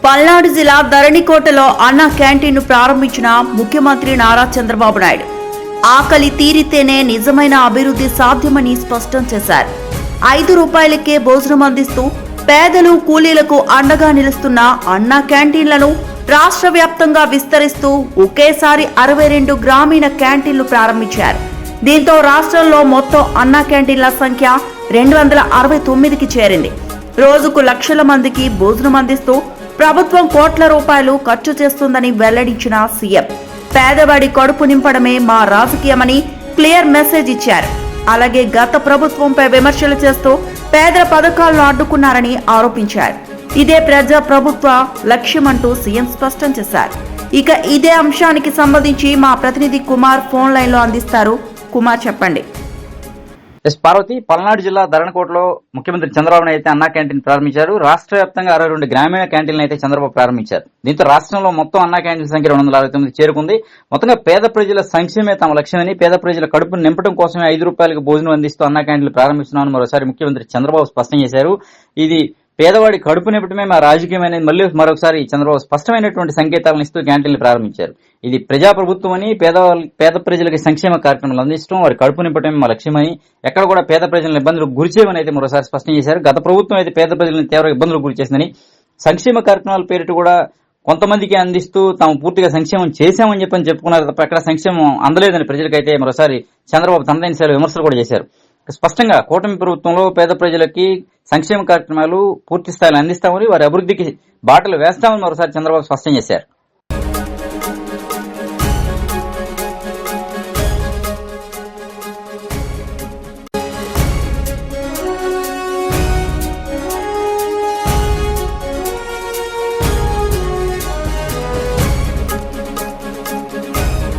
పల్నాడు జిల్లా ధరణికోటలో అన్న క్యాంటీన్ను ప్రారంభించిన ముఖ్యమంత్రి నారా చంద్రబాబు నాయుడు ఆకలి తీరితేనే నిజమైన అభివృద్ధి సాధ్యమని స్పష్టం చేశారు. 5 రూపాయలకే భోజనం అందిస్తూ పేదలు కూలీలకు అండగా నిలుస్తున్న అన్న క్యాంటీన్లను రాష్ట్ర వ్యాప్తంగా విస్తరిస్తూ ఒకేసారి 62 గ్రామీణ క్యాంటీన్లు ప్రారంభించారు. దీంతో రాష్ట్రంలో మొత్తం అన్న క్యాంటీన్ల సంఖ్య 269కి చేరింది. రోజుకు లక్షల మందికి భోజనం అందిస్తూ ప్రభుత్వం కోట్ల రూపాయలు ఖర్చు చేస్తుందని వెల్లడించిన సీఎం పేదవాడి కడుపు నింపడమే మా రాజకీయమని క్లియర్ మెసేజ్ ఇచ్చారు. అలాగే గత ప్రభుత్వంపై విమర్శలు చేస్తూ పేదల పథకాలను అడ్డుకున్నారని ఆరోపించారు. ఇదే ప్రజా ప్రభుత్వ లక్ష్యమంటూ సీఎం స్పష్టం చేశారు. ఇక ఇదే అంశానికి సంబంధించి మా ప్రతినిధి కుమార్ ఫోన్ లైన్ లో అందిస్తారు. కుమార్, చెప్పండి. పార్వతి, పల్నాడు జిల్లా ధరణకోటలో ముఖ్యమంత్రి చంద్రబాబు నాయుడు అయితే అన్నా క్యాంటీన్ ప్రారంభించారు. రాష్ట్ర వ్యాప్తంగా 62 గ్రామీణ క్యాంటీన్లు అయితే చంద్రబాబు ప్రారంభించారు. దీంతో రాష్ట్రంలో మొత్తం అన్నా క్యాంటీన్ సంఖ్య 269 చేరుకుంది. మొత్తంగా పేద ప్రజల సంక్షేమే తమ లక్ష్యమని, పేద ప్రజల కడుపును నింపడం కోసమే 5 రూపాయలకు భోజనం అందిస్తూ అన్నా క్యాంటీన్లు ప్రారంభిస్తున్నామని మరోసారి ముఖ్యమంత్రి చంద్రబాబు స్పష్టం చేశారు. ఇది పేదవాడి కడుపు నింపటమే మా రాజకీయం అనేది మరొకసారి చంద్రబాబు స్పష్టమైనటువంటి సంకేతాలను ఇస్తూ క్యాంటీన్లు ప్రారంభించారు. ఇది ప్రజాప్రభుత్వం అని, పేద ప్రజలకి సంక్షేమ కార్యక్రమాలు అందించడం, వారి కడుపు నింపటమే మా లక్ష్యమని, ఎక్కడ కూడా పేద ప్రజలను ఇబ్బందులకు గురిచేయమని అయితే మరోసారి స్పష్టం చేశారు. గత ప్రభుత్వం అయితే పేద ప్రజలను తీవ్ర ఇబ్బందులకు గురి చేసిందని, సంక్షేమ కార్యక్రమాల పేరిట కూడా కొంతమందికి అందిస్తూ తాము పూర్తిగా సంక్షేమం చేశామని చెప్పుకున్నారు తప్ప ఎక్కడ సంక్షేమం అందలేదని ప్రజలకైతే మరోసారి చంద్రబాబు తనదైన శైలిలో విమర్శలు కూడా చేశారు. స్పష్టంగా కూటమి ప్రభుత్వంలో పేద ప్రజలకి సంక్షేమ కార్యక్రమాలు పూర్తి స్థాయిలో అందిస్తామని, వారి అభివృద్ధికి బాటలు వేస్తామని మరోసారి చంద్రబాబు స్పష్టం చేశారు.